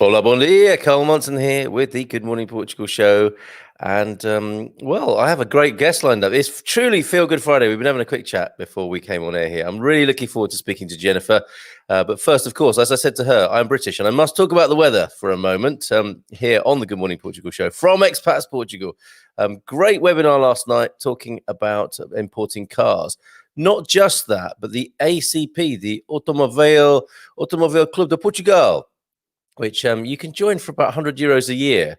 Hola, bon dia. Carl Monson here with the Good Morning Portugal show. And, well, I have a great guest lined up. It's truly Feel Good Friday. We've been having a quick chat before we came on air here. I'm really looking forward to speaking to Jennifer. But first, of course, as I said to her, I'm British and I must talk about the weather for a moment here on the Good Morning Portugal show from Expats Portugal. Great webinar last night talking about importing cars. Not just that, but the ACP, the Automóvel Club de Portugal, which you can join for about €100 a year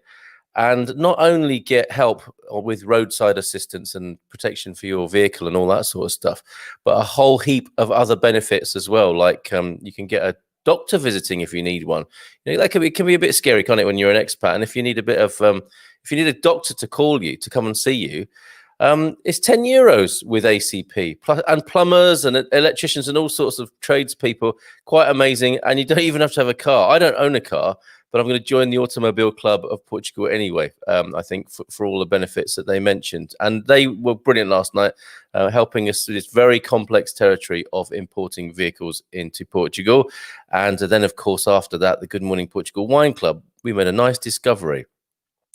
and not only get help with roadside assistance and protection for your vehicle and all that sort of stuff, but a whole heap of other benefits as well. Like you can get a doctor visiting if you need one. You know, that it can be a bit scary, can't it, when you're an expat? And if you need a bit of, if you need a doctor to call you to come and see you, it's €10 with ACP, and plumbers and electricians and all sorts of tradespeople. Quite amazing. And you don't even have to have a car. I don't own a car, but I'm going to join the Automobile Club of Portugal anyway, I think, for all the benefits that they mentioned. And they were brilliant last night, helping us through this very complex territory of importing vehicles into Portugal. And then, of course, after that, the Good Morning Portugal Wine Club, we made a nice discovery,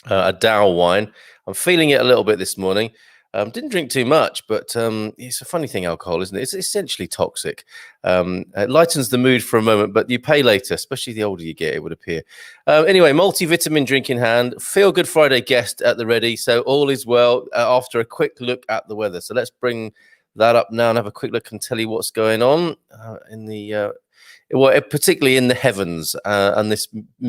a Dow wine. I'm feeling it a little bit this morning. Didn't drink too much, but it's a funny thing, alcohol, isn't it? It's essentially toxic. It lightens the mood for a moment, but you pay later, especially the older you get, it would appear. Anyway, multivitamin drink in hand, Feel Good Friday guest at the ready, so all is well after a quick look at the weather. So let's bring that up now and have a quick look and tell you what's going on in the... well, particularly in the heavens and this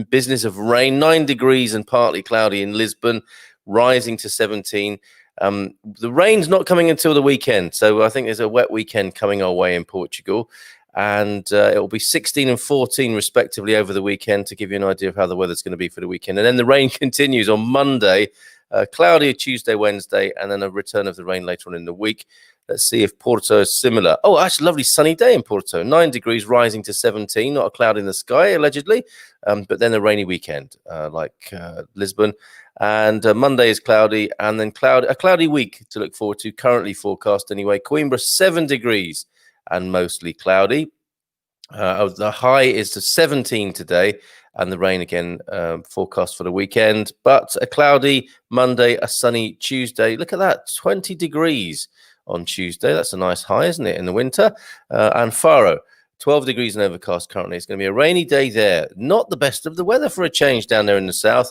business of rain. 9 degrees and partly cloudy in Lisbon, rising to 17. The rain's not coming until the weekend, so I think there's a wet weekend coming our way in Portugal, and it will be 16 and 14 respectively over the weekend, to give you an idea of how the weather's going to be for the weekend. And then the rain continues on Monday, cloudy Tuesday, Wednesday, and then a return of the rain later on in the week. Let's see if Porto is similar. Oh, actually, lovely sunny day in Porto. 9 degrees rising to 17. Not a cloud in the sky, allegedly. But then a rainy weekend, like Lisbon. And Monday is cloudy. And then a cloudy week to look forward to. Currently forecast anyway. Coimbra, 7 degrees and mostly cloudy. The high is to 17 today. And the rain again forecast for the weekend. But a cloudy Monday, a sunny Tuesday. Look at that, 20 degrees. On Tuesday. That's a nice high, isn't it, in the winter? And Faro, 12 degrees and overcast currently. It's going to be a rainy day there. Not the best of the weather for a change down there in the south.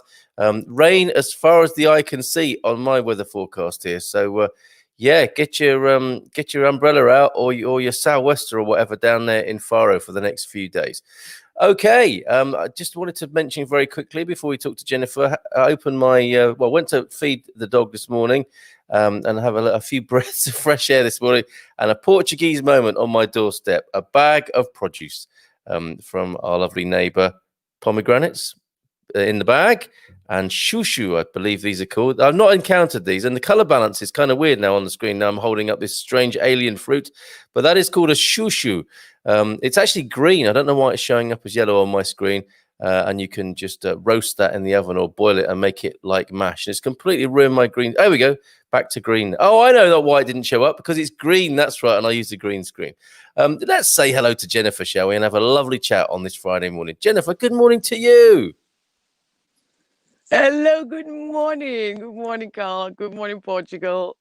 Rain as far as the eye can see on my weather forecast here. So, yeah, get your umbrella out or your sou'wester or whatever down there in Faro for the next few days. Okay, I just wanted to mention very quickly before we talk to Jennifer, I opened my, went to feed the dog this morning and have a few breaths of fresh air this morning, and a Portuguese moment on my doorstep, a bag of produce from our lovely neighbour, pomegranates in the bag, and shushu, I believe these are called. I've not encountered these, and the colour balance is kind of weird now on the screen. Now I'm holding up this strange alien fruit, but that is called a shushu. It's actually green. I don't know why it's showing up as yellow on my screen. And you can just roast that in the oven or boil it and make it like mash. And it's completely ruined my green. There we go. Back to green. Oh, I know why it didn't show up, because it's green. That's right. And I use the green screen. Let's say hello to Jennifer, shall we? And have a lovely chat on this Friday morning. Jennifer, good morning to you. Hello, good morning. Good morning, Carl. Good morning, Portugal.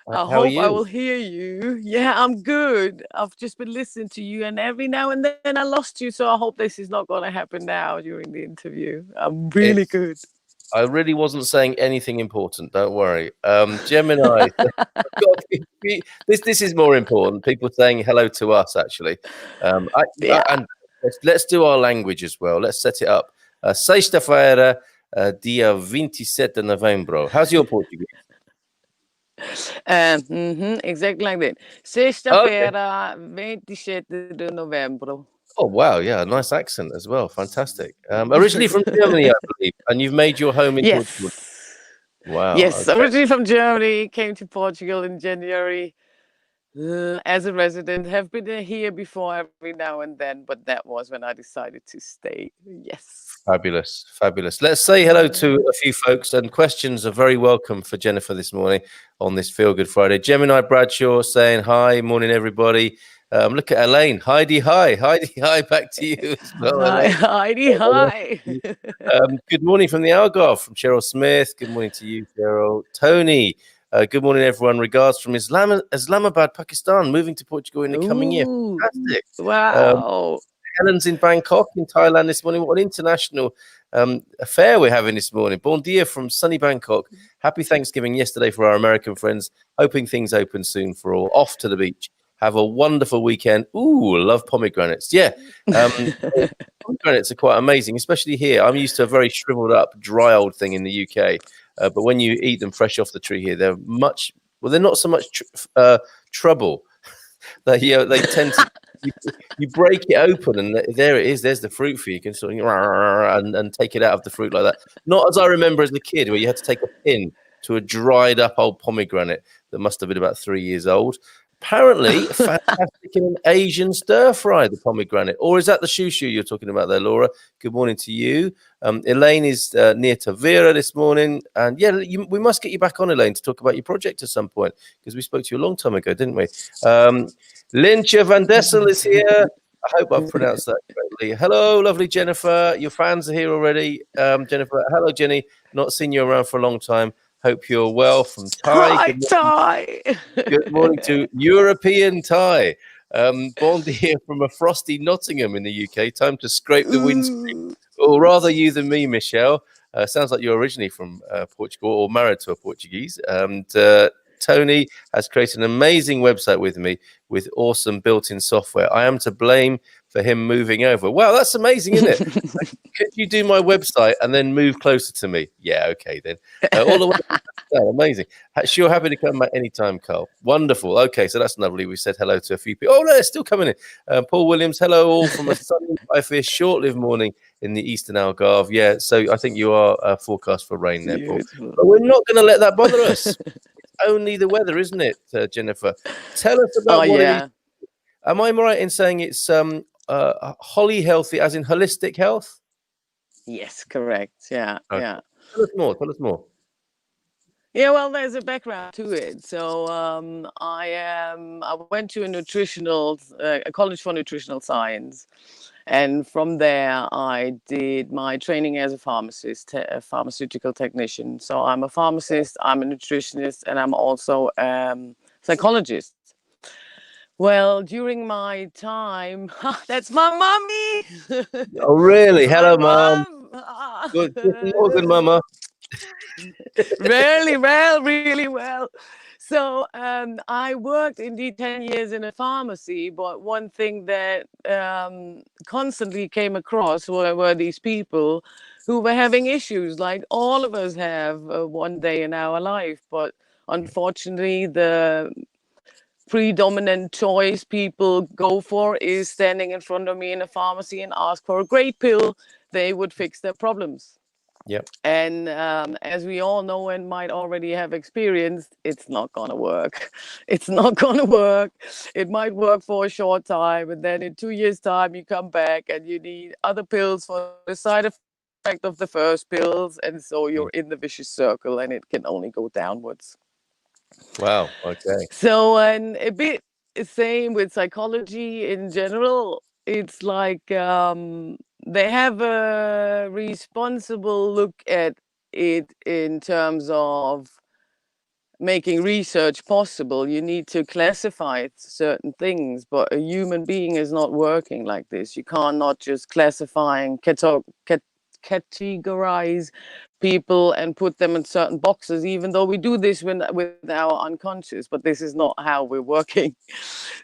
I How are hope you? I will hear you. Yeah, I'm good. I've just been listening to you, and every now and then I lost you. So I hope this is not going to happen now during the interview. I'm really good. I really wasn't saying anything important. Don't worry. Gemini. This is more important. People saying hello to us, actually. And let's do our language as well. Let's set it up. Sexta-feira, dia 27 de novembro. How's your Portuguese? Exactly like that. Sexta-feira, 27 de novembro. Oh, wow. Yeah, a nice accent as well. Fantastic. Originally from Germany, I believe, and you've made your home in Portugal. Wow. Yes, okay. Originally from Germany, came to Portugal in January as a resident. Have been here before every now and then, but that was when I decided to stay. Yes. Fabulous. Fabulous. Let's say hello to a few folks, and questions are very welcome for Jennifer this morning on this Feel Good Friday. Gemini Bradshaw saying hi. Morning, everybody. Look at Elaine. Heidi, hi. Heidi, hi. Back to you as well, Hi, Elaine. Heidi, hi. Good morning from the Algarve, from Cheryl Smith. Good morning to you, Cheryl. Tony, good morning, everyone. Regards from Islamabad, Pakistan, moving to Portugal in the coming year. Ooh, Fantastic. wow. Helen's in Bangkok, in Thailand this morning. What an international affair we're having this morning. Bon dia from sunny Bangkok. Happy Thanksgiving yesterday for our American friends. Hoping things open soon for all. Off to the beach. Have a wonderful weekend. Ooh, love pomegranates. Yeah. Pomegranates are quite amazing, especially here. I'm used to a very shriveled up, dry old thing in the UK. But when you eat them fresh off the tree here, they're they're not so much trouble. They tend to, you break it open and there it is. There's the fruit for you. You can sort of and take it out of the fruit like that. Not as I remember as a kid, where you had to take a pin to a dried up old pomegranate that must have been about 3 years old. Apparently, fantastic in an Asian stir fry, the pomegranate. Or is that the shushu you're talking about there, Laura? Good morning to you. Elaine is near Tavira this morning. And yeah, we must get you back on, Elaine, to talk about your project at some point, because we spoke to you a long time ago, didn't we? Lyncha Van Dessel is here. I hope I've pronounced that correctly. Hello, lovely Jennifer. Your fans are here already. Jennifer, hello, Jenny. Not seen you around for a long time. Hope you're well from Thai. Hi, Ty. Good morning to European Thai. Bon dia from a frosty Nottingham in the UK. Time to scrape the windscreen. Or rather you than me, Michelle. Sounds like you're originally from Portugal or married to a Portuguese. And Tony has created an amazing website with me with awesome built-in software. I am to blame for him moving over. Wow, that's amazing, isn't it? Could you do my website and then move closer to me? Yeah, okay then. All the way. Oh, amazing. Sure, happy to come back anytime, Carl. Wonderful. Okay, so that's lovely. We said hello to a few people. Oh, no, they're still coming in. Paul Williams, hello all from a sunny, I fear, short-lived morning in the Eastern Algarve. Yeah, so I think you are forecast for rain there, Paul. But we're not going to let that bother us. It's only the weather, isn't it, Jennifer? Tell us about what it is. Am I right in saying it's Holi-Healthy, as in holistic health? Yes, correct. Yeah, Okay. yeah. Tell us more. Tell us more. Yeah, well, there's a background to it. So I went to a college for nutritional science, and from there I did my training as a pharmacist, a pharmaceutical technician. So I'm a pharmacist, I'm a nutritionist, and I'm also psychologist. Well, during my time, that's my mommy. Oh, really? Hello, Mom. Mom. Good morning, Mama. Really well, really well. So I worked indeed 10 years in a pharmacy, but one thing that constantly came across were these people who were having issues like all of us have one day in our life. But unfortunately, the predominant choice people go for is standing in front of me in a pharmacy and ask for a great pill. They would fix their problems. Yep. And as we all know and might already have experienced, it's not going to work. It's not going to work. It might work for a short time, and then in 2 years' time, you come back and you need other pills for the side effect of the first pills. And so you're in the vicious circle, and it can only go downwards. Wow. Okay. So, and a bit the same with psychology in general. It's like they have a responsible look at it in terms of making research possible. You need to classify certain things, but a human being is not working like this. You can't not just classify and categorize people and put them in certain boxes, even though we do this with our unconscious, but this is not how we're working.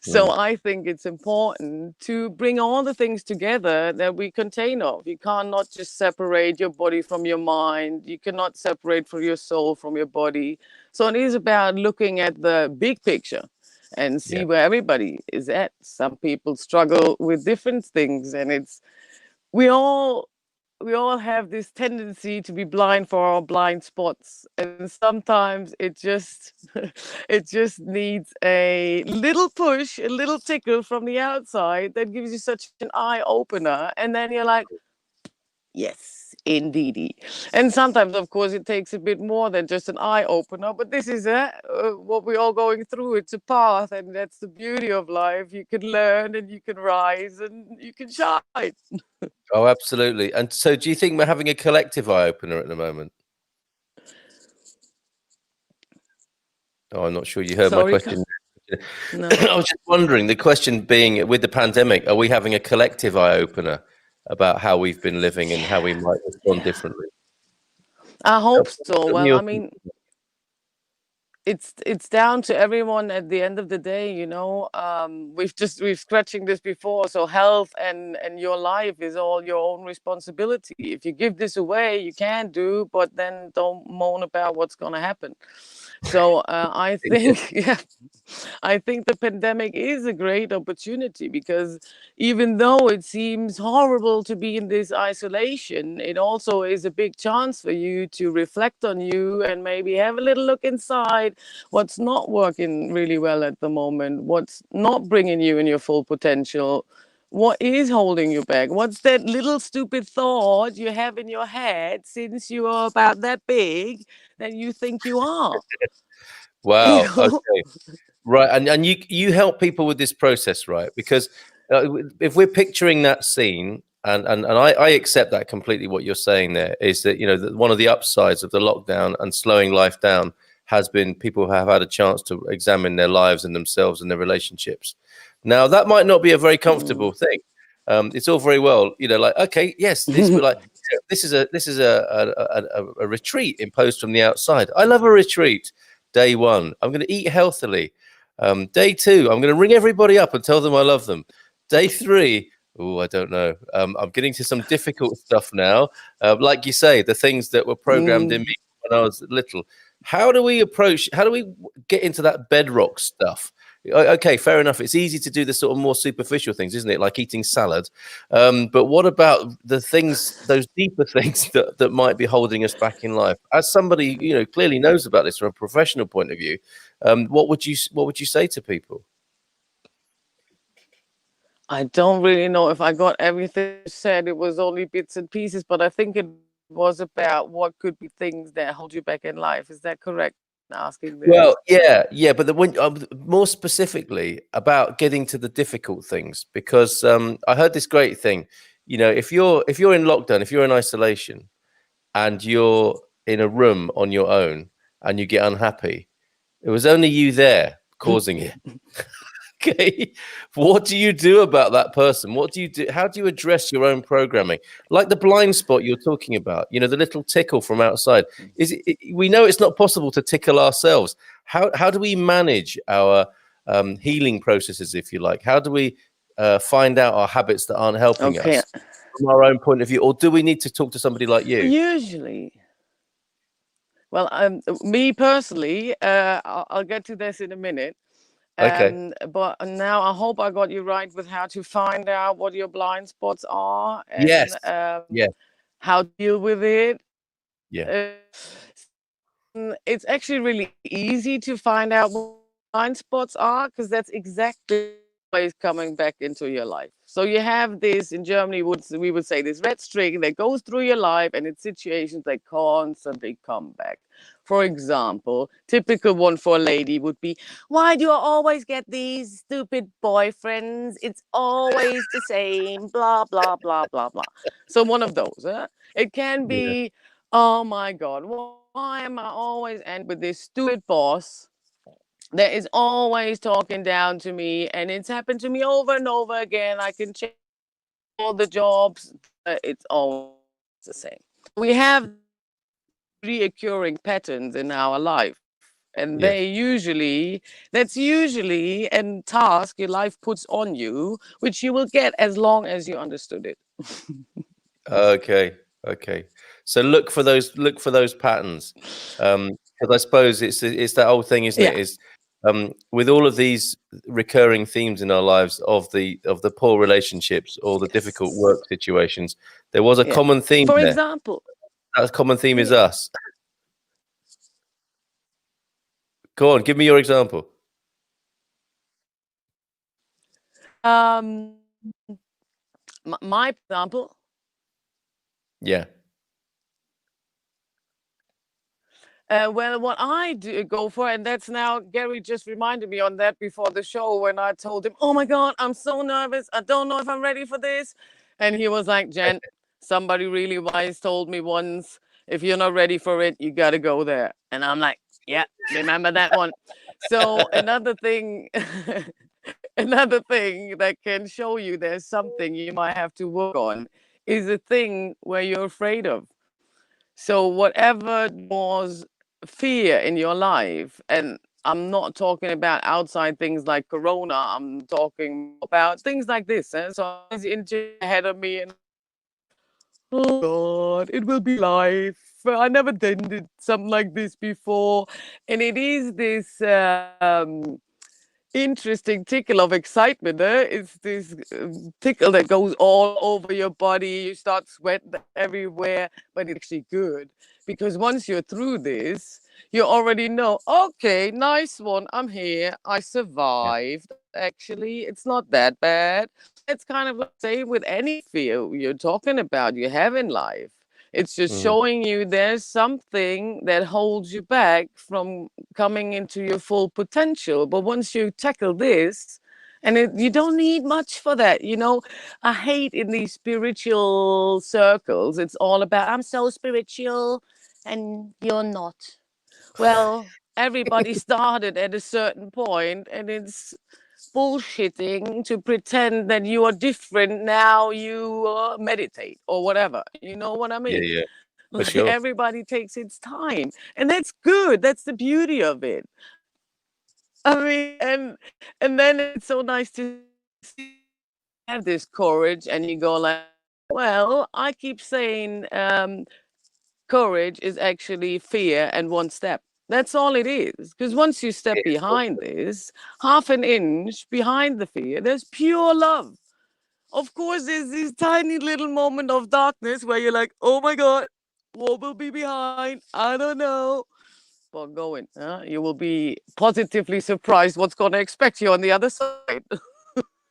So I think it's important to bring all the things together that we contain of. You cannot just separate your body from your mind. You cannot separate from your soul from your body. So it is about looking at the big picture and see where everybody is at. Some people struggle with different things, and we all have this tendency to be blind for our blind spots, and sometimes it just it just needs a little push, a little tickle from the outside that gives you such an eye opener, and then you're like, yes, indeedy. And sometimes, of course, it takes a bit more than just an eye opener, but this is what we're all going through. It's a path, and that's the beauty of life. You can learn and you can rise and you can shine. Oh, absolutely. And so do you think we're having a collective eye opener at the moment? Oh, I'm not sure you heard my Sorry, question. no. I was just wondering, the question being, with the pandemic, are we having a collective eye opener about how we've been living and how we might respond differently? I hope so. Tell me Well, your I mean, it's down to everyone at the end of the day, you know. We've scratching this before, so health and your life is all your own responsibility. If you give this away, you can do, but then don't moan about what's going to happen. So I think yeah, I think the pandemic is a great opportunity, because even though it seems horrible to be in this isolation, it also is a big chance for you to reflect on you and maybe have a little look inside what's not working really well at the moment, what's not bringing you in your full potential. What is holding you back? What's that little stupid thought you have in your head since you are about that big that you think you are? You Wow. know? Okay. Right. And you help people with this process, right? Because if we're picturing that scene, and I accept that completely, what you're saying there is that, you know, that one of the upsides of the lockdown and slowing life down has been people have had a chance to examine their lives and themselves and their relationships. Now, that might not be a very comfortable thing. It's all very well, you know, like, okay, yes, this we're like, this is a retreat imposed from the outside. I love a retreat. Day one, I'm going to eat healthily. Day two, I'm going to ring everybody up and tell them I love them. Day three, oh, I don't know. I'm getting to some difficult stuff now. Like you say, the things that were programmed in me when I was little. How do we get into that bedrock stuff? Okay, fair enough. It's easy to do the sort of more superficial things, isn't it? Like eating salad. But what about the things, those deeper things that might be holding us back in life? As somebody, you know, clearly knows about this from a professional point of view, what would you say to people? I don't really know if I got everything you said. It was only bits and pieces, but I think it was about what could be things that hold you back in life. Is that correct? Asking Well, this. yeah, but more specifically about getting to the difficult things, because I heard this great thing. You know, if you're in lockdown, if you're in isolation, and you're in a room on your own, and you get unhappy, it was only you there causing it. Okay, what do you do about that person? What do you do? How do you address your own programming? Like the blind spot you're talking about, you know, the little tickle from outside. We know it's not possible to tickle ourselves. How do we manage our healing processes, if you like? How do we find out our habits that aren't helping Okay. us from our own point of view, or do we need to talk to somebody like you? Usually, well, me personally, I'll get to this in a minute. Okay. But now I hope I got you right with how to find out what your blind spots are and Yes. Yeah. how to deal with it. Yeah. Uh, it's actually really easy to find out what blind spots are, because that's exactly always coming back into your life. So you have this in Germany, we would say this red string that goes through your life, and it's situations that constantly come back. For example, typical one for a lady would be, why do I always get these stupid boyfriends? It's always the same, blah, blah, blah, blah, blah. So one of those. It can Yeah. be, oh my God, why am I always end with this stupid boss that is always talking down to me? And it's happened to me over and over again. I can check all the jobs, it's always the same. We have reoccurring patterns in our life. And Yeah. that's usually a task your life puts on you, which you will get as long as you understood it. Okay. Okay. So look for those patterns. Because I suppose it's that old thing, isn't Yeah. it? Is with all of these recurring themes in our lives of the poor relationships or the difficult Yes. work situations, there was a Yeah. common theme For there. example, That common theme is yeah. us. Go on, give me your example. Um, my example, Yeah. Well, what I do go for, and that's now Gary just reminded me on that before the show when I told him, "Oh my God, I'm so nervous. I don't know if I'm ready for this," and he was like, "Jen, somebody really wise told me once, if you're not ready for it, you got to go there." And I'm like, "Yeah, remember that one." So another thing, another thing that can show you there's something you might have to work on is a thing where you're afraid of. So whatever was fear in your life, and I'm not talking about outside things like Corona, I'm talking about things like this. So it's ahead of me, and oh God, it will be life. I never did something like this before, and it is this interesting tickle of excitement. It's this tickle that goes all over your body. You start sweating everywhere, but it's actually good because once you're through this, you already know, okay, nice one. I'm here. I Yeah. survived. Actually, it's not that bad. It's kind of like say with any fear you're talking about you have in life. It's just Mhm. showing you there's something that holds you back from coming into your full potential. But once you tackle this, and you don't need much for that, I hate in these spiritual circles. It's all about I'm so spiritual, and you're not. Well, everybody started at a certain point, and it's bullshitting to pretend that you are different now you meditate or whatever. You know what I Yeah, mean? yeah, for Like sure. everybody takes its time, and that's good. That's the beauty of it. I mean, and then it's so nice to see have this courage, and you go like, well, I keep saying courage is actually fear and one step. That's all it is. Because once you step It is what behind this, half an inch behind the fear, there's pure love. Of course, there's this tiny little moment of darkness where you're like, oh my God, what will be behind? I don't know. But going, you will be positively surprised what's going to expect you on the other side.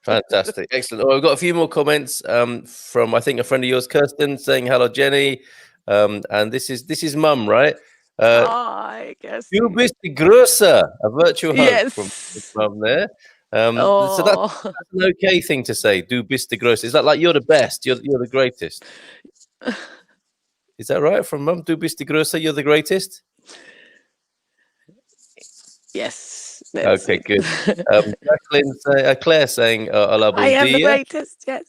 fantastic. Excellent. Oh, I've got a few more comments from, I think, a friend of yours, Kirsten, saying hello, Jenny. And this is Mum, right? Hi, Du Kirsty. bist die Größe. A virtual hug from Yes. Mum there. So that's Oh, an okay thing to say. Du bist die Größe. Is that like you're the best? You're the greatest. Is that right from Mum? Du bist die Größe. You're the greatest. yes, that's Okay, it. good. Claire saying, "Olá, I bom am the dia." greatest. Yes.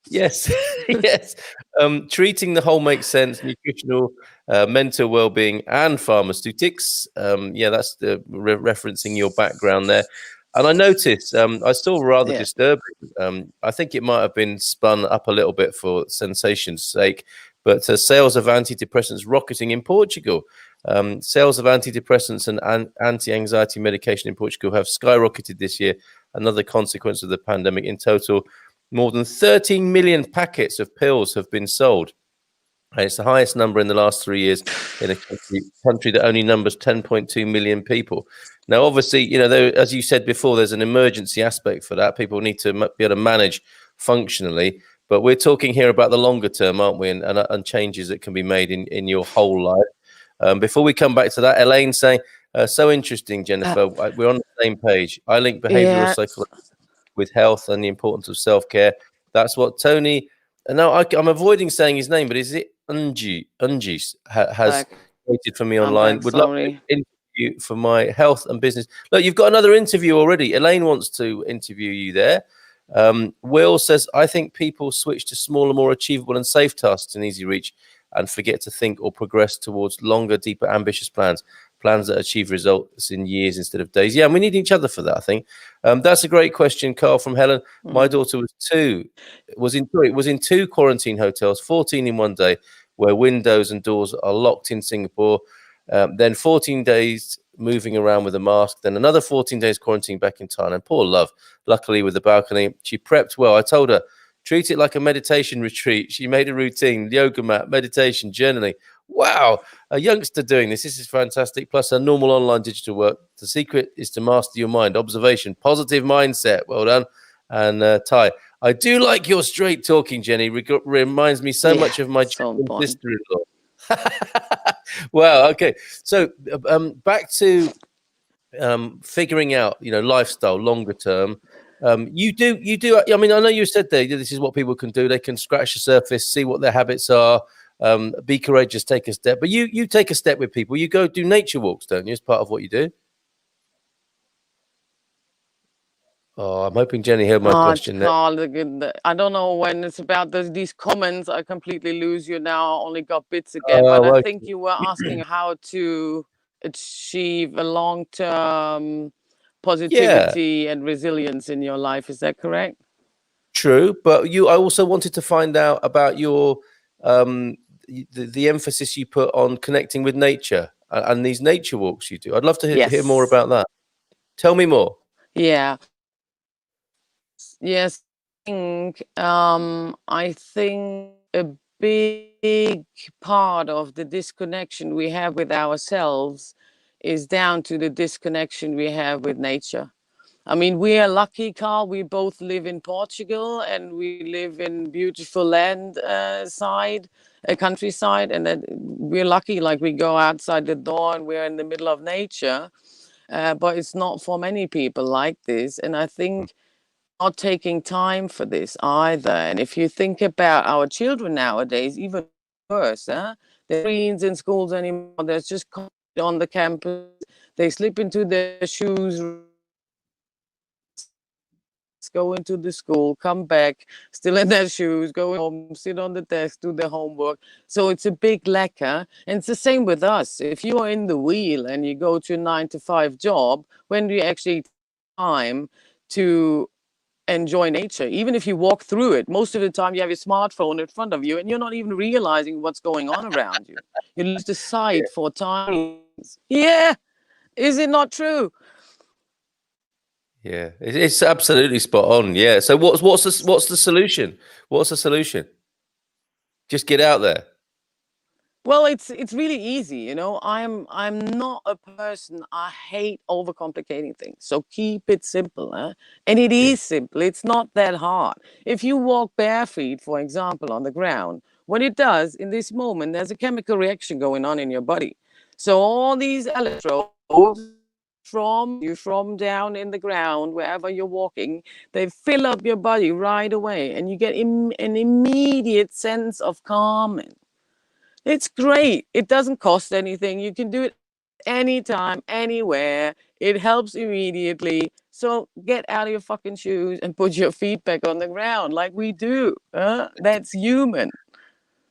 Yes, yes. Treating the whole makes sense. Nutritional, mental well-being, and pharmaceutics. Yeah, that's the referencing your background there. And I noticed, I saw rather Yeah. disturbing. I think it might have been spun up a little bit for sensation's sake, but sales of antidepressants rocketing in Portugal. Sales of antidepressants and anti-anxiety medication in Portugal have skyrocketed this year. Another consequence of the pandemic. In total, more than 13 million packets of pills have been sold. And it's the highest number in the last 3 years in a country that only numbers 10.2 million people. Now, obviously, as you said before, there's an emergency aspect for that. People need to be able to manage functionally. But we're talking here about the longer term, aren't we? And changes that can be made in your whole life. Before we come back to that, Elaine saying, so interesting, Jennifer. We're on the same page. I link behavioral Yeah. psychology with health and the importance of self-care. That's what Tony, and now I'm avoiding saying his name, but is it Unji has Back. waited for me I'm online. back. Would love to Sorry. interview for my health and business. Look, you've got another interview already. Elaine wants to interview you there. Will says, I think people switch to smaller, more achievable and safe tasks in easy reach and forget to think or progress towards longer, deeper, ambitious plans that achieve results in years instead of days. Yeah, and we need each other for that, I think. That's a great question, Carl, from Helen. My daughter was in two quarantine hotels, 14 in one day, where windows and doors are locked in Singapore. Then 14 days moving around with a mask, then another 14 days quarantine back in Thailand. Poor love. Luckily, with the balcony, she prepped well. I told her, treat it like a meditation retreat. She made a routine, yoga mat, meditation, journaling. Wow, a youngster doing this. This is fantastic. Plus her normal online digital work. The secret is to master your mind. Observation, positive mindset. Well done. And Ty, I do like your straight talking, Jenny. Reminds me so Yeah. much of my So German important. sister-in-law. Well, okay. So back to figuring out, lifestyle longer term. You do. I mean, I know you said there this is what people can do. They can scratch the surface, see what their habits are, be courageous, take a step. But you take a step with people. You go do nature walks, don't you? As part of what you do. Oh, I'm hoping Jenny heard my question there. Carl, I don't know when it's about these comments. I completely lose you now. I only got bits again, but I Oh, think you were asking how to achieve a long-term yeah, positivity and resilience in your life. Is that correct? true. But I also wanted to find out about your the emphasis you put on connecting with nature and these nature walks you do. I'd love to hear more Yes. about that. Tell me more. Yeah. Yes. I think a big part of the disconnection we have with ourselves is down to the disconnection we have with nature. I mean, we are lucky, Carl. We both live in Portugal and we live in beautiful countryside, and that we're lucky. Like we go outside the door and we're in the middle of nature. But it's not for many people like this, and I think not taking time for this either. And if you think about our children nowadays, even worse, huh? The screens in schools anymore. There's just on the campus. They slip into their shoes, go into the school, come back, still in their shoes, go home, sit on the desk, do their homework. So it's a big lacquer. And it's the same with us. If you are in the wheel and you go to a 9 to 5 job, when do you actually take time to enjoy nature? Even if you walk through it, most of the time you have your smartphone in front of you and you're not even realizing what's going on around you. You lose the sight for time. Yeah, is it not true? Yeah, it's absolutely spot on. Yeah. So what's the solution? What's the solution? Just get out there. Well, it's really easy, you know. I'm not a person. I hate overcomplicating things. So keep it simple, huh? And it Yeah. is simple. It's not that hard. If you walk barefoot, for example, on the ground, what it does in this moment, there's a chemical reaction going on in your body. So all these electrodes from down in the ground, wherever you're walking, they fill up your body right away, and you get an immediate sense of calming. It's great. It doesn't cost anything. You can do it anytime, anywhere. It helps immediately. So get out of your fucking shoes and put your feet back on the ground like we do. That's human.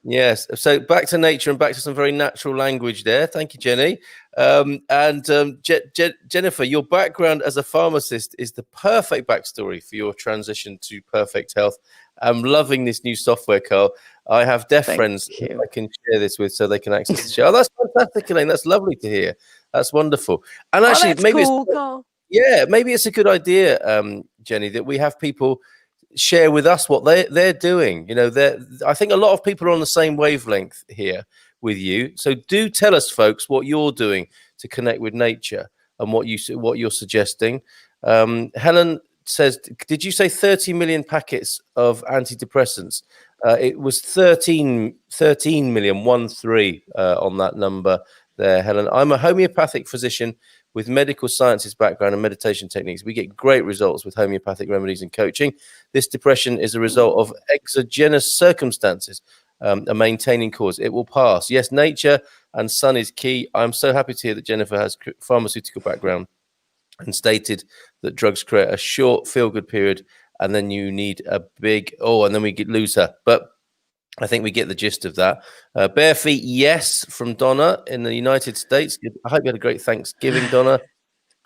Yes. So back to nature and back to some very natural language there. Thank you, Jenny. Jennifer, your background as a pharmacist is the perfect backstory for your transition to perfect health. I'm loving this new software, Carl. I have deaf Thank friends who you. I can share this with so they can access the show. Oh, that's fantastic, Elaine. That's lovely to hear. That's wonderful. And Oh, actually, that's cool, Carl. maybe it's a good idea, Jenny, that we have people share with us what they're doing. I think a lot of people are on the same wavelength here with you. So do tell us, folks, what you're doing to connect with nature and what you're suggesting. Helen says, did you say 30 million packets of antidepressants? It was 13 million, 13 on that number there, Helen. I'm a homeopathic physician with medical sciences background and meditation techniques. We get great results with homeopathic remedies and coaching. This depression is a result of exogenous circumstances, a maintaining cause. It will pass. Yes, nature and sun is key. I'm so happy to hear that Jennifer has pharmaceutical background and stated that drugs create a short feel-good period, and then you need a big, and then we lose her. But I think we get the gist of that. Bare feet, yes, from Donna in the United States. I hope you had a great Thanksgiving, Donna.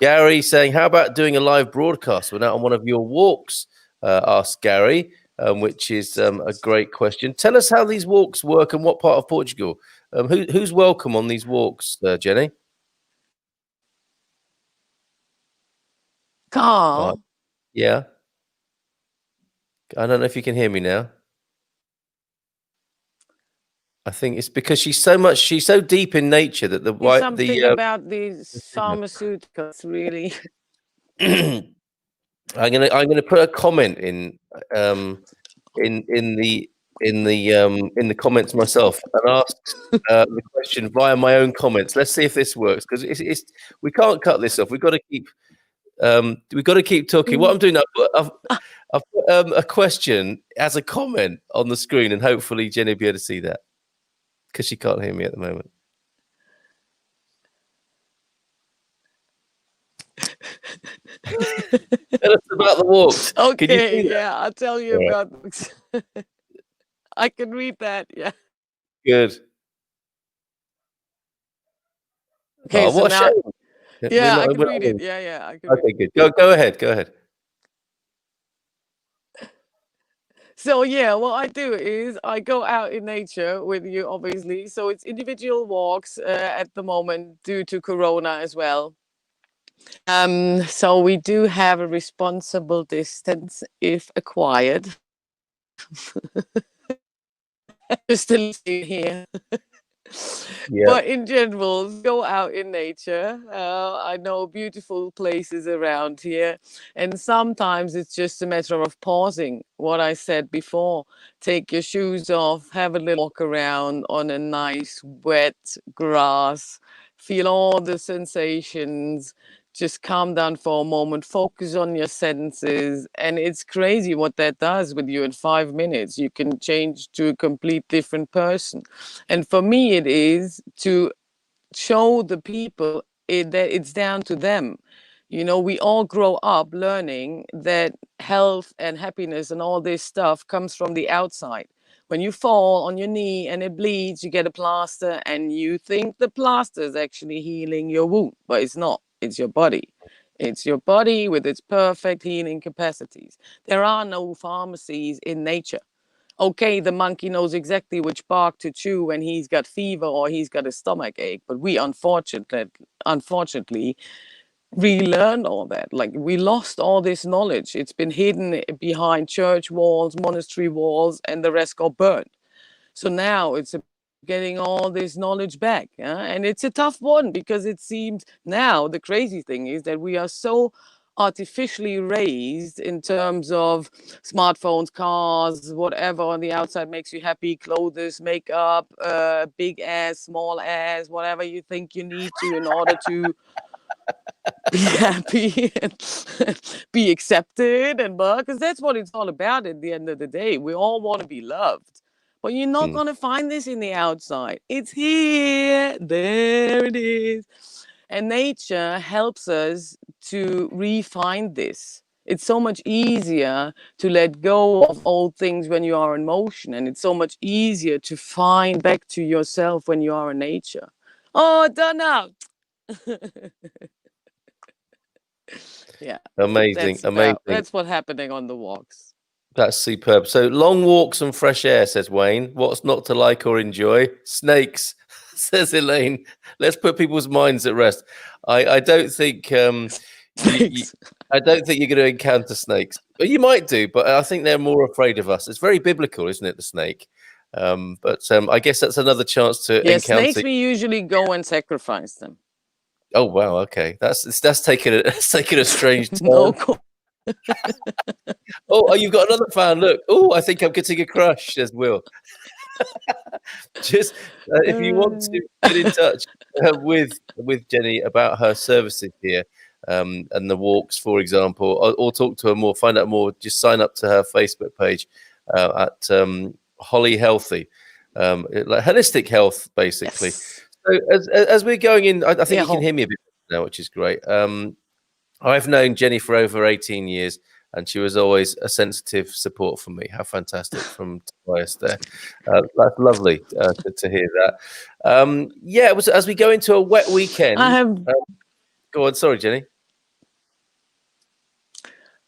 Gary saying, how about doing a live broadcast? We're out on one of your walks, asked Gary, which is a great question. Tell us how these walks work and what part of Portugal. Who's welcome on these walks, Jenny? Carl. Yeah. I don't know if you can hear me now. I think it's because she's so deep in nature that Something about these pharmaceuticals, really. I'm gonna put a comment in the in the comments myself and asked the question via my own comments. Let's see if this works, because it's we can't cut this off. We've got to keep talking. What I'm doing, I've put a question as a comment on the screen, and hopefully Jenny will be able to see that, because she can't hear me at the moment. Tell us about the walks. Okay, yeah, I'll tell you about. I can read that. Yeah. Good. Okay, Oh, so what a now, shame. yeah, I can read it. Yeah, I can. Okay, good. Go ahead. Go ahead. So yeah, what I do is I go out in nature with you, obviously. So it's individual walks at the moment due to Corona as well. So we do have a responsible distance if acquired. Still here. Yeah. But in general, go out in nature. I know beautiful places around here. And sometimes it's just a matter of pausing. What I said before, take your shoes off, have a little walk around on a nice wet grass, feel all the sensations, just calm down for a moment, focus on your senses. And it's crazy what that does with you in 5 minutes. You can change to a complete different person. And for me, it is to show the people that it's down to them. You know, we all grow up learning that health and happiness and all this stuff comes from the outside. When you fall on your knee and it bleeds, you get a plaster and you think the plaster is actually healing your wound, but it's not. It's your body. It's your body with its perfect healing capacities. There are no pharmacies in nature. Okay, the monkey knows exactly which bark to chew when he's got fever or he's got a stomach ache, but we unfortunately relearned all that. Like, we lost all this knowledge. It's been hidden behind church walls, monastery walls, and the rest got burned. So now it's getting all this knowledge back. And it's a tough one, because it seems now the crazy thing is that we are so artificially raised in terms of smartphones, cars, whatever on the outside makes you happy, clothes, makeup, big ass, small ass, whatever you think you need to in order to be happy and be accepted, and because that's what it's all about at the end of the day. We all want to be loved, but you're not going to find this in the outside. It's here. There it is. And nature helps us to refine this. It's so much easier to let go of old things when you are in motion, and it's so much easier to find back to yourself when you are in nature. Oh, done now. Yeah, Amazing. that's what's happening on the walks. That's superb. So, long walks and fresh air, says Wayne. What's not to like or enjoy? Snakes, says Elaine. Let's put people's minds at rest. I don't think I don't think you're going to encounter snakes. Well, you might do, but I think they're more afraid of us. It's very biblical, isn't it, the snake? But I guess that's another chance to encounter. Snakes, we usually go and sacrifice them. Oh wow, okay, that's taken a strange turn. No. Oh, you've got another fan. Look. Oh, I think I'm getting a crush, says Will. Just if you want to get in touch with Jenny about her services here, and the walks, for example, or talk to her more, find out more, just sign up to her Facebook page at Holi-Healthy, like holistic health, basically. Yes. So as we're going in, I think you can hear me a bit now, which is great. I've known Jenny for over 18 years, and she was always a sensitive support for me. How fantastic from Tobias there. That's lovely to hear that. Yeah, it was as we go into a wet weekend. Go on, sorry, Jenny.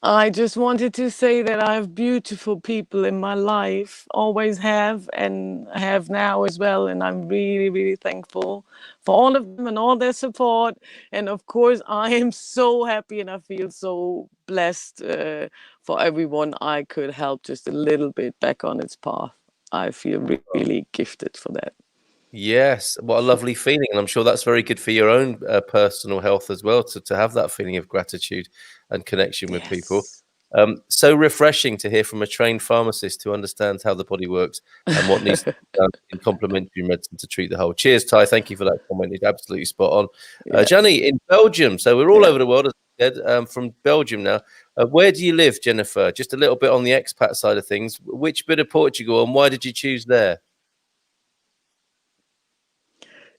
I just wanted to say that I have beautiful people in my life, always have, and have now as well. And I'm really, really thankful for all of them and all their support. And of course, I am so happy and I feel so blessed for everyone I could help just a little bit back on its path. I feel really gifted for that. Yes, what a lovely feeling. And I'm sure that's very good for your own personal health as well, to have that feeling of gratitude and connection with people. So refreshing to hear from a trained pharmacist who understands how the body works and what needs to be done in complementary medicine to treat the whole. Cheers, Ty. Thank you for that comment. It's absolutely spot on. Yeah. Jenny, in Belgium. So we're all Yeah. over the world, as I said, from Belgium now. Where do you live, Jennifer? Just a little bit on the expat side of things. Which bit of Portugal, and why did you choose there?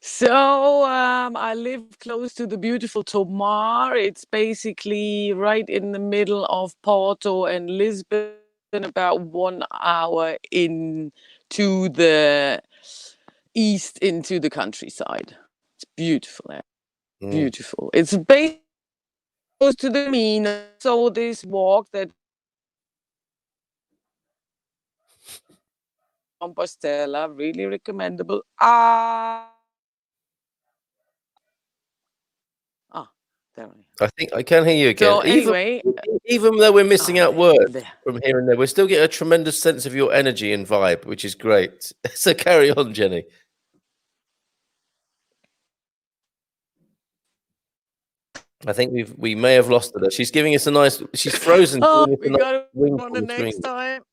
So I live close to the beautiful Tomar. It's basically right in the middle of Porto and Lisbon, about 1 hour into the east into the countryside. It's beautiful there. Beautiful. It's basically close to the mean. So this walk that Compostela, really recommendable. There I think I can hear you again. So anyway, Even though we're missing out words there. from here and there, we're still getting a tremendous sense of your energy and vibe, which is great. So carry on, Jenny. I think we may have lost her. She's giving us a nice. She's frozen. We got it wink on the next time.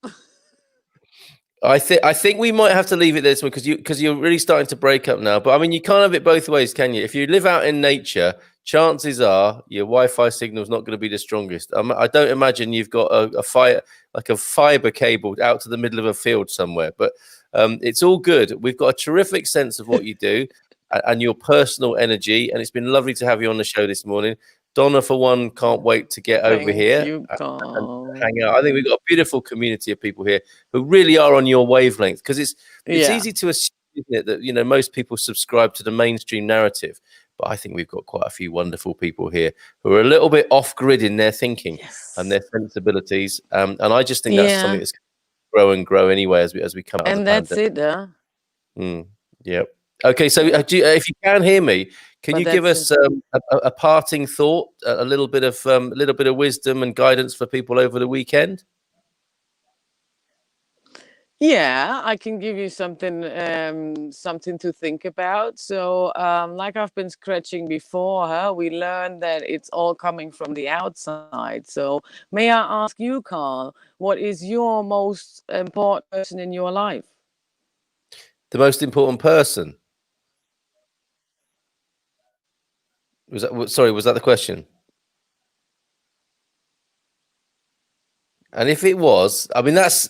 I think we might have to leave it this one because you're really starting to break up now. But I mean, you can't have it both ways, can you? If you live out in nature, chances are your Wi-Fi signal is not going to be the strongest. I don't imagine you've got a fiber cable out to the middle of a field somewhere. But it's all good. We've got a terrific sense of what you do and your personal energy, and it's been lovely to have you on the show this morning. Donna, for one, can't wait to get over here and hang out. I think we've got a beautiful community of people here who really are on your wavelength, because it's easy to assume, isn't it, that most people subscribe to the mainstream narrative, but I think we've got quite a few wonderful people here who are a little bit off grid in their thinking and their sensibilities, and I just think that's something that's going to grow anyway as we come out. And that's pandemic. It, Yep. Okay, so if you can hear me, can you give us a parting thought, a little bit of wisdom and guidance for people over the weekend? Yeah, I can give you something to think about. So, like I've been scratching before, we learned that it's all coming from the outside. So, may I ask you, Carl, what is your most important person in your life? The most important person? Was that the question? And if it was, I mean, that's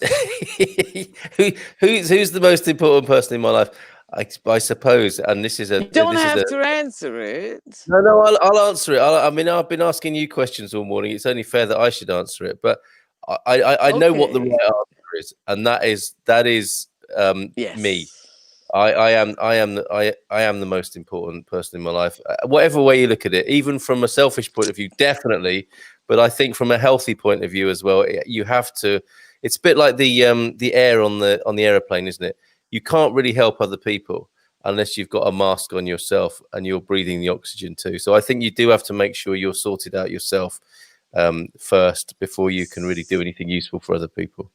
who's the most important person in my life? I suppose, and this is you don't have to answer it. No, I'll answer it. I mean, I've been asking you questions all morning. It's only fair that I should answer it. But I know what the right answer is, and that is yes. Me. I am the most important person in my life, whatever way you look at it. Even from a selfish point of view, definitely. But I think from a healthy point of view as well, you have to. It's a bit like the air on the airplane, isn't it? You can't really help other people unless you've got a mask on yourself and you're breathing the oxygen too. So I think you do have to make sure you're sorted out yourself first before you can really do anything useful for other people.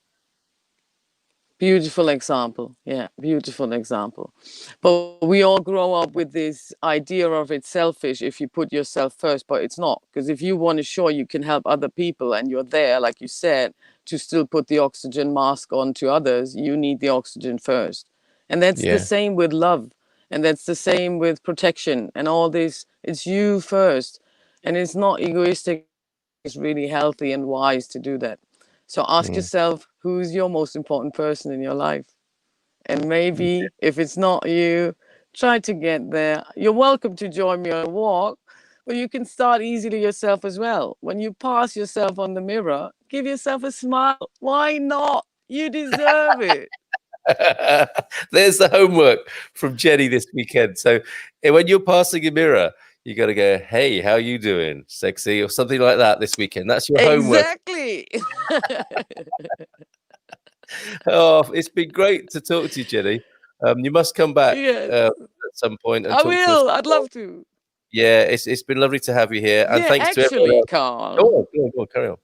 Beautiful example. Yeah, beautiful example. But we all grow up with this idea of it's selfish if you put yourself first, but it's not. Because if you want to show you can help other people and you're there, like you said, to still put the oxygen mask on to others, you need the oxygen first. And that's the same with love. And that's the same with protection and all this. It's you first. And it's not egoistic. It's really healthy and wise to do that. So ask yourself, who's your most important person in your life? And maybe if it's not you, try to get there. You're welcome to join me on a walk, but you can start easily yourself as well. When you pass yourself on the mirror, give yourself a smile. Why not? You deserve it. There's the homework from Jenny this weekend. So when you're passing a mirror, you got to go, hey, how you doing, sexy, or something like that this weekend. That's your homework. Exactly. Oh, it's been great to talk to you, Jenny. You must come back at some point. And I will. I'd love to. Yeah, it's been lovely to have you here. And thanks to everyone else. Carl. Go on, carry on.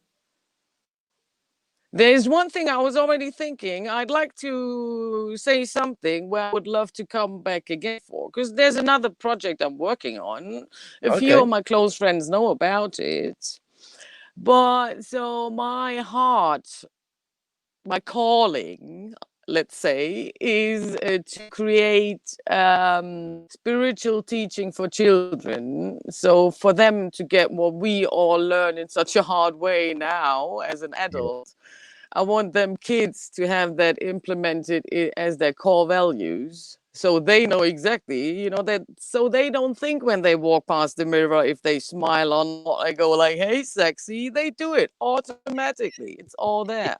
There's one thing I was already thinking. I'd like to say something where I would love to come back again for, because there's another project I'm working on. A few of my close friends know about it. But so my heart, my calling, let's say, is to create spiritual teaching for children. So for them to get what we all learn in such a hard way now as an adult, I want them kids to have that implemented as their core values. So they know exactly, that so they don't think when they walk past the mirror, if they smile or not, I go like, hey, sexy, they do it automatically. It's all there.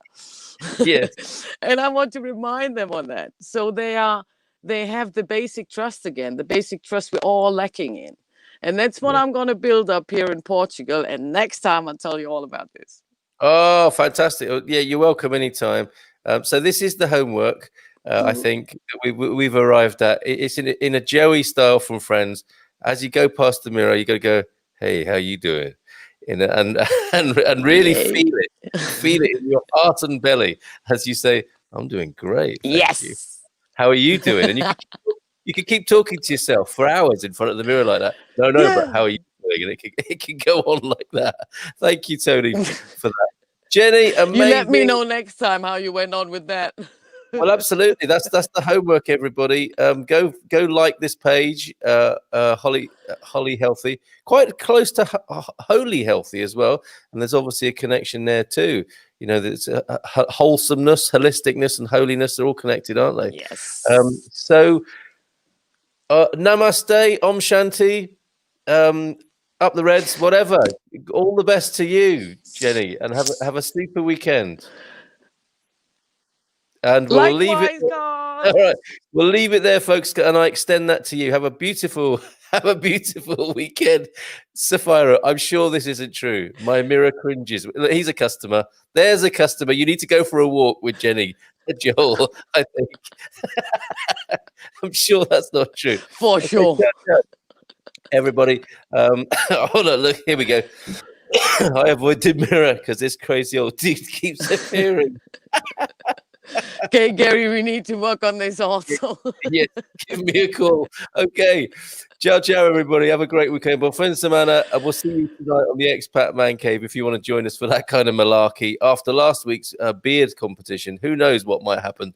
Yes. And I want to remind them on that. So they have the basic trust again, the basic trust we're all lacking in. And that's what I'm going to build up here in Portugal. And next time I'll tell you all about this. Oh, fantastic. Yeah, you're welcome anytime. So this is the homework, I think, we've arrived at. It's in a Joey style from Friends. As you go past the mirror, you got to go, hey, how you doing? And really feel it in your heart and belly as you say, I'm doing great, thank you. How are you doing? And you can keep talking to yourself for hours in front of the mirror like that. No, but how are you doing? And it can go on like that. Thank you, Tony, for that. Jenny, amazing. You let me know next time how you went on with that. Well, absolutely. That's the homework, everybody. Go like this page, Holi-Healthy, quite close to Holi-Healthy as well. And there's obviously a connection there too. There's wholesomeness, holisticness, and holiness. They're all connected, aren't they? Yes. So namaste, Om Shanti, up the Reds, whatever. All the best to you, Jenny, and have a super weekend. And we'll leave it. All right, we'll leave it there, folks, and I extend that to you. Have a beautiful weekend, Sapphira. I'm sure this isn't true. My mirror cringes. He's a customer. There's a customer. You need to go for a walk with Jenny, Joel. I think. I'm sure that's not true. For sure. Everybody, hold on. Look, here we go. I avoid the mirror because this crazy old dude keeps appearing. Okay, Gary, we need to work on this also. Yes, give me a call. Okay. Ciao, everybody. Have a great weekend. Well, friends, Samana, and we'll see you tonight on the Expat Man Cave if you want to join us for that kind of malarkey. After last week's beard competition, who knows what might happen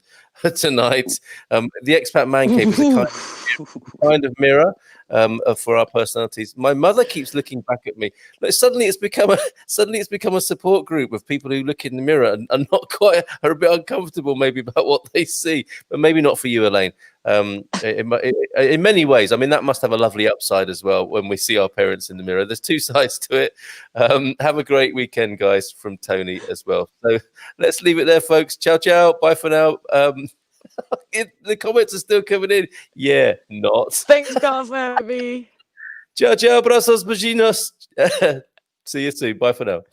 tonight. The Expat Man Cave is a kind of mirror for our personalities. My mother keeps looking back at me. Like, suddenly it's become a support group of people who look in the mirror and not quite are a bit uncomfortable maybe about what they see, but maybe not for you, Elaine. In many ways, I mean, that must have a lovely upside as well when we see our parents in the mirror. There's two sides to it. Have a great weekend, guys, from Tony as well. So let's leave it there, folks. Ciao. Bye for now. The comments are still coming in. Yeah, not. Thanks, God, for having me. Ciao, abrazos, beijinhos. See you soon. Bye for now.